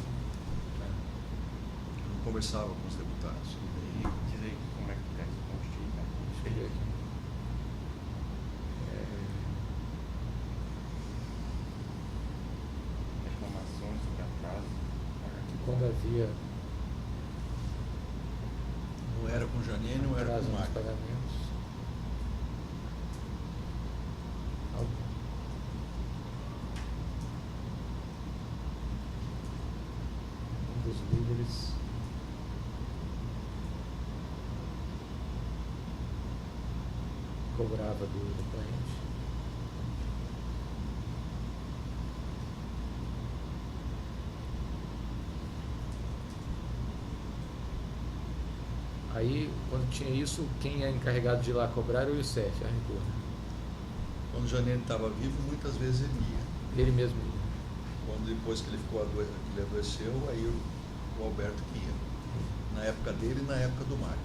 Eu não conversava com os deputados. Diz aí como é que está esse post aí, Deixa eu ver aqui. Reclamações sobre atraso. Quando havia Ou era com o Janene, ou era atraso com o nos Mário. pagamentos. Um dos líderes cobrava do cliente. Aí, quando tinha isso, quem é encarregado de ir lá cobrar era o Youssef, a Record. Quando o Janene estava vivo, muitas vezes ele ia. Ele mesmo. Quando depois que ele que ele adoeceu, aí o Alberto que ia. Na época dele e na época do Mário.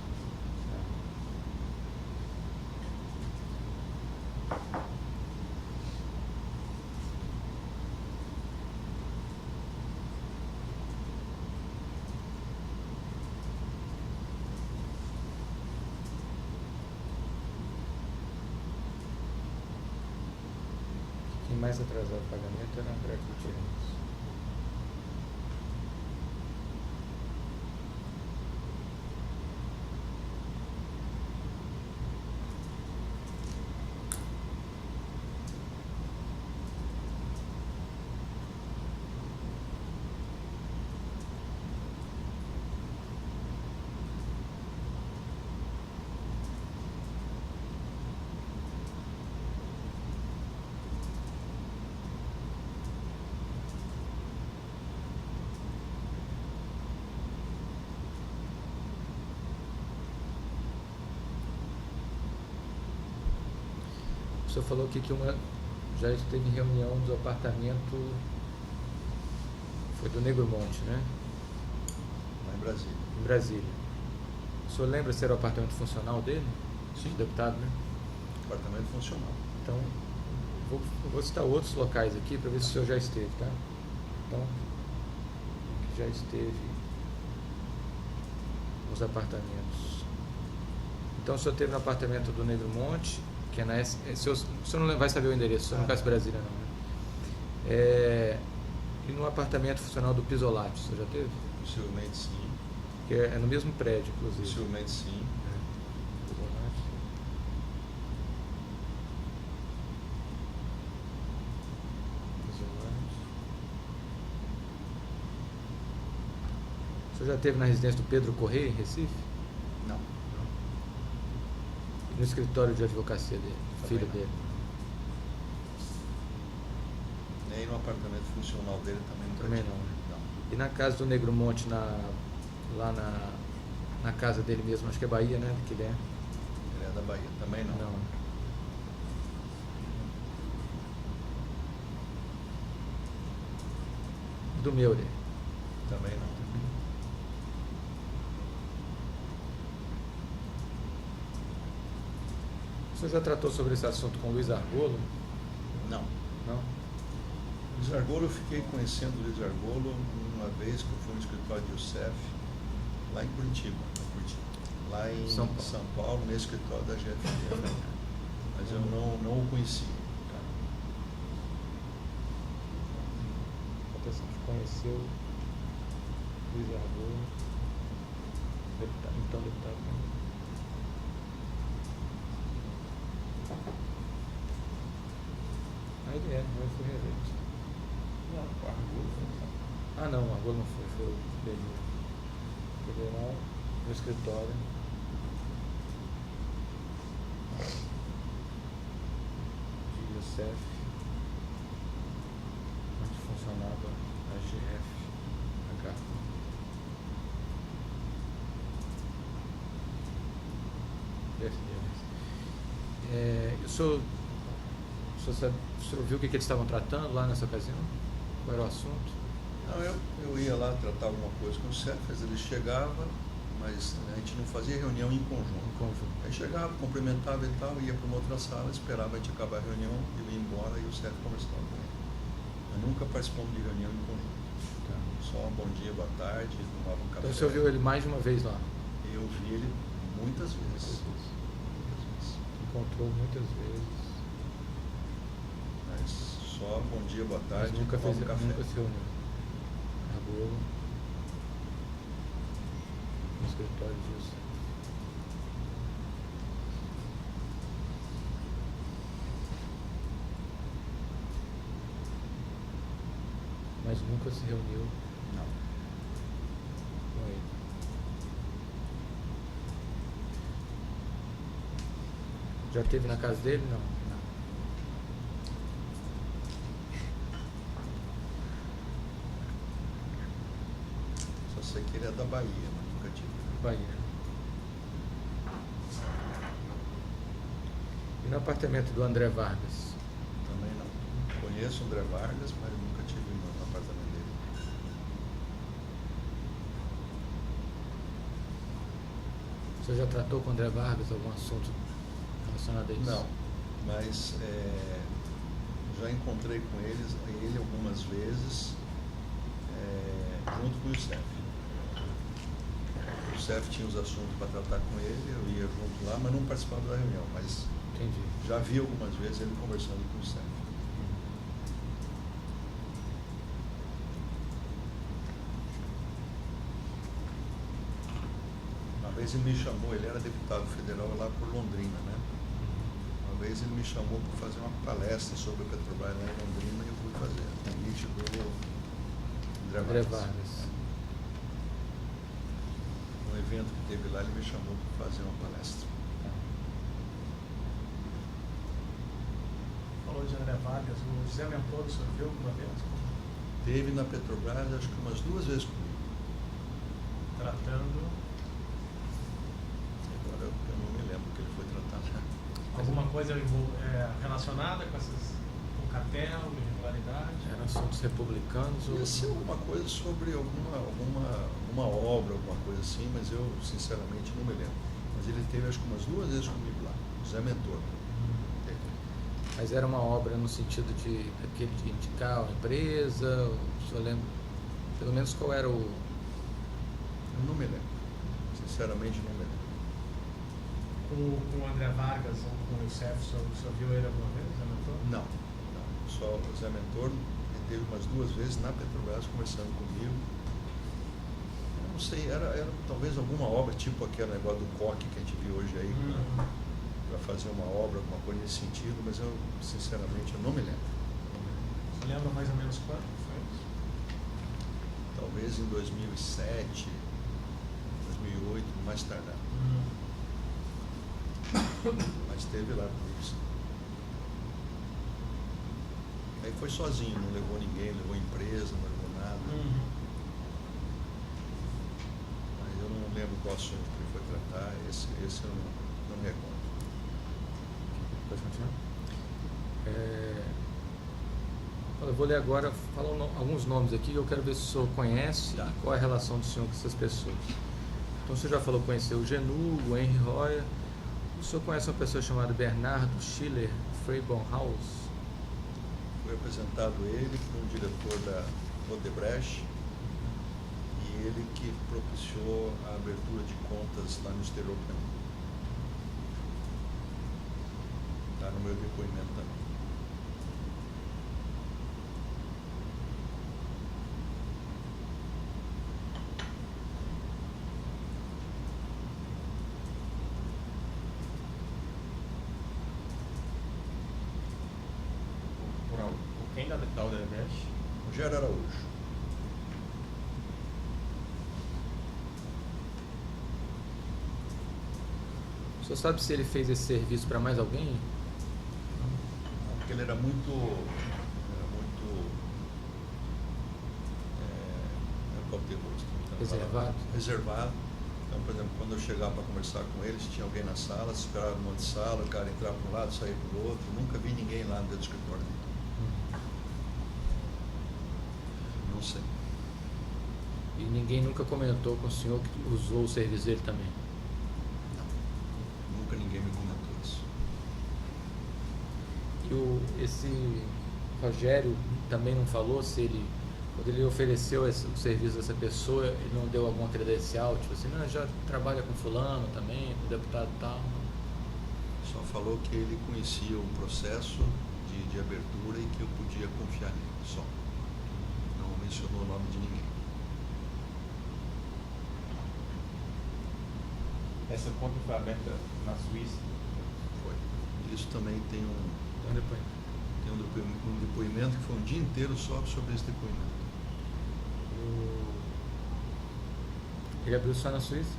Quem mais atrasava o pagamento era André Gutierrez. O senhor falou aqui que já teve reunião do apartamento, foi do Negro Monte, né? Lá em Brasília. Em Brasília. O senhor lembra se era o apartamento funcional dele? Sim. Do deputado, né? Apartamento funcional. Então, vou citar outros locais aqui para ver se o senhor já esteve, tá? Então, que já esteve nos apartamentos. Então, o senhor esteve no apartamento do Negro Monte, que é na o senhor não vai saber o endereço, o senhor não conhece Brasília, não, né? E no apartamento funcional do Pisolati, o senhor já teve? Possivelmente sim. Que é no mesmo prédio, inclusive. Possivelmente sim. Pisolati. O senhor já esteve na residência do Pedro Correia, em Recife? Não. E no escritório de advocacia dele, filho não. dele? Nem no apartamento funcional dele também nunca Também tive. não, né? Não. E na casa do Negro Monte, lá na casa dele mesmo, acho que é Bahia, né? Que ele é? Ele é da Bahia. Também não. Não. Do Meurer? Também não. O senhor já tratou sobre esse assunto com o Luiz Argolo? Não. Não? Luiz Argolo, eu fiquei conhecendo o Luiz Argolo uma vez que eu fui no escritório de Youssef, lá em Curitiba. Lá em São São Paulo. Paulo, nesse escritório da GFM. Mas eu não o conheci. A pessoa que conheceu Luiz Argolo, então deputado. Ah, ele não foi reeleito. Não, o Argolo foi. Ah, não, o Argolo não foi o Benito. Federal, no escritório. De Youssef, onde funcionava a GFH. O senhor viu o que eles estavam tratando lá nessa ocasião? Qual era o assunto? Não, eu ia lá tratar alguma coisa com o Cefas, ele chegava, mas a gente não fazia reunião em conjunto. Aí chegava, cumprimentava e tal, ia para uma outra sala, esperava a gente acabar a reunião, ele ia embora e o Cefas conversava com ele. Mas nunca participamos de reunião em conjunto. Tá. Só um bom dia, boa tarde, tomava um café. Então o senhor viu ele mais de uma vez lá? Eu vi ele muitas vezes. Muitas vezes. Encontrou muitas vezes. Mas só bom dia, boa Mas tarde, nunca tomava um café. nunca se reuniu. Argolo. No escritório disso. Mas nunca se reuniu Não. com ele. Já esteve na casa dele? Não. Só sei que ele é da Bahia, mas nunca tive. Bahia. E no apartamento do André Vargas? Também não. Conheço o André Vargas, mas nunca tive no apartamento dele. Você já tratou com o André Vargas algum assunto relacionado a isso? Não, mas já encontrei com ele algumas vezes, junto com o Youssef. O Youssef tinha os assuntos para tratar com ele, eu ia junto lá, mas não participava da reunião. Mas Entendi. já vi algumas vezes ele conversando com o Youssef. Uma vez ele me chamou, ele era deputado federal lá por Londrina, né? Uma vez ele me chamou para fazer uma palestra sobre a Petrobras lá em Londrina e eu fui fazer. Convite do André Vargas. Um evento que teve lá, ele me chamou para fazer uma palestra. Falou de André Vargas, o José Mentoro, o senhor viu alguma vez? Teve na Petrobras, acho que umas 2 vezes comigo. Tratando Agora eu não me lembro que ele foi tratado. alguma coisa relacionada com cartel, irregularidade? Eram assuntos republicanos ou... Ia ser alguma coisa sobre alguma obra, alguma coisa assim, mas eu sinceramente não me lembro. Mas ele teve acho que umas 2 vezes comigo lá, José Mentor. Mas era uma obra no sentido de indicar a empresa, o senhor lembra? Pelo menos qual era o... Eu não me lembro. Sinceramente não me lembro. Com o André Vargas ou com o Youssef, o senhor viu ele alguma vez, José Mentor? Não. Só o José Mentor, ele teve umas 2 vezes na Petrobras conversando comigo. Eu não sei, era talvez alguma obra, tipo aquele negócio do coque que a gente viu hoje aí, para fazer uma obra, alguma coisa nesse sentido, mas eu, sinceramente, eu não me lembro. Você lembra mais ou menos quando foi isso? Talvez em 2007, 2008, mais tardar. Mas esteve lá comigo. Sim. Aí foi sozinho, não levou ninguém, levou empresa, não levou nada. Mas eu não lembro qual assunto que ele foi tratar, esse eu não me recordo. Pode continuar? Eu vou ler agora, falando alguns nomes aqui que eu quero ver se o senhor conhece e qual é a relação do senhor com essas pessoas. Então, o senhor já falou, conheceu o Genu, o Henry Roya. O senhor conhece uma pessoa chamada Bernardo Schiller Freibaumhaus? Foi apresentado ele por um diretor da Odebrecht e ele que propiciou a abertura de contas lá no exterior para mim. Está no meu depoimento também. Quem da Odebrecht? Rogério Araújo. O senhor sabe se ele fez esse serviço para mais alguém? Porque ele era muito cauteloso. Reservado? Reservado. Então, por exemplo, quando eu chegava para conversar com eles, tinha alguém na sala, esperava um monte de sala, o cara entrava para um lado, saía para o outro. Nunca vi ninguém lá dentro do escritório dele. Não sei. E ninguém nunca comentou com o senhor que usou o serviço dele também? Não. Nunca ninguém me comentou isso. E esse Rogério também não falou se ele, quando ele ofereceu o serviço dessa pessoa, ele não deu alguma credencial, tipo assim, não, já trabalha com fulano também, com deputado e tal? Só falou que ele conhecia o processo de abertura e que eu podia confiar nele, só. Não mencionou o nome de ninguém. Essa conta foi aberta na Suíça? Foi. Isso também tem Depois. um depoimento que foi um dia inteiro só sobre esse depoimento. Ele abriu só na Suíça?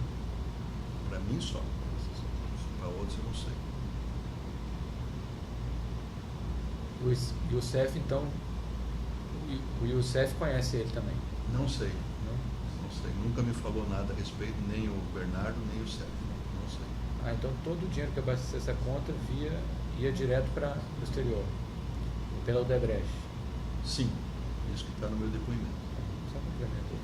Para mim só. Para outros eu não sei. O Youssef, então, o Youssef conhece ele também? Não sei. Não? Não sei. Nunca me falou nada a respeito, nem o Bernardo, nem o Youssef. Não sei. Ah, então todo o dinheiro que abastecesse essa conta ia direto para o exterior, pela Odebrecht? Sim, isso que está no meu depoimento. Só complemento.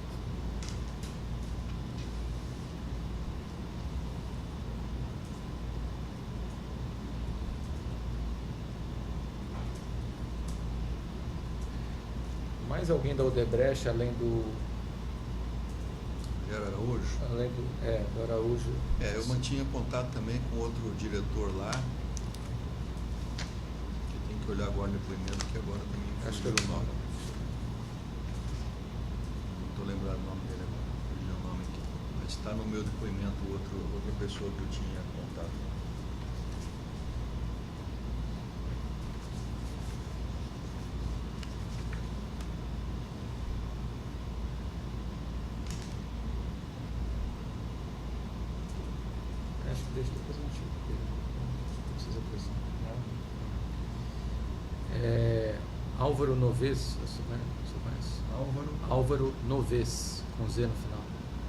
Mais alguém da Odebrecht, além do Araújo? Do Araújo? Eu mantinha contato também com outro diretor lá, que tem que olhar agora no depoimento, que agora também Acho fugiu que o nome. Não estou lembrado o nome dele agora, fugiu o nome aqui. Mas está no meu depoimento outra pessoa que eu tinha contato. Acho que deixa depois a gente não precisa apresentar. Álvaro Noves, você conhece? Álvaro Álvaro Noves, com Z no final.